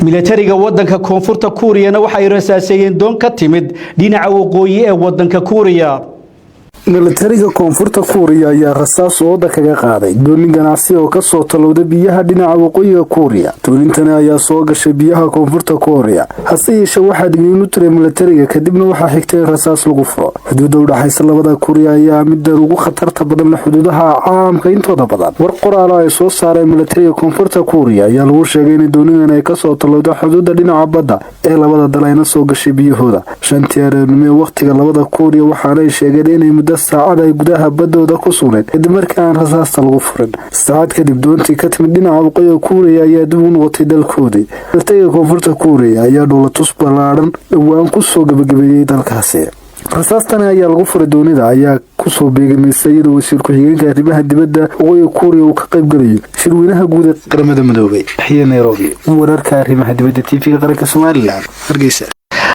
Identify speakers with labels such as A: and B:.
A: militariga wadanka koonfurta Kuuriyana waxay rasaasayeen doon ka timid dhinaca waqooyi ee wadanka Kuuriya.
B: militariga koonfurta Kuuriya ayaa rasaas ooda kaga qaaday doon ganacsi oo ka soo talowday biyaha dhinaca waqooyiga Kuuriya. doonintani ayaa soo gashay biyaha koonfurta Kuuriya hase yeeshee waxaa digniin u tiray militariga kadibna waxaa xigtay rasaas lagu furo. xuduudda u dhaxaysa labada Kuuriya ayaa mid ugu khatarta badan xuduudaha caalamka intooda badan. war qoraal ay soo saareen militariga koonfurta Kuuriya ayaa lagu sheegay in doonidan ay ka soo talowday xuduudda dhinaca badda ee labada dal ayna soo gashay biyahooda. shantii aroornimo waqtiga labada Kuuriya waxaana ay sheegeen inay saacad ay gudaha badooda ku sugneen kadib markii aan rasaasta lagu furin. saacad kadib doontii ka timid dhinaca waqooyiga Kuuriya ayaa dib u noqotay dalkoodii. militariga koonfurta Kuuriya ayaa dowlatus ballaaran dhawaan ku soo gabagabeeyay dalkaasi. rasaastani ayaa lagu furay doonida ayaa ku soo beegmaysay iyadoo wasiir ku-xigeenka arrimaha dibadda waqooyiga Kuuriya uu ka qayb galayo shirweynaha guud ee qaramada midoobay. Nairobi wararka arrimaha dibadda TV qaranka Soomaaliland Hargeysa.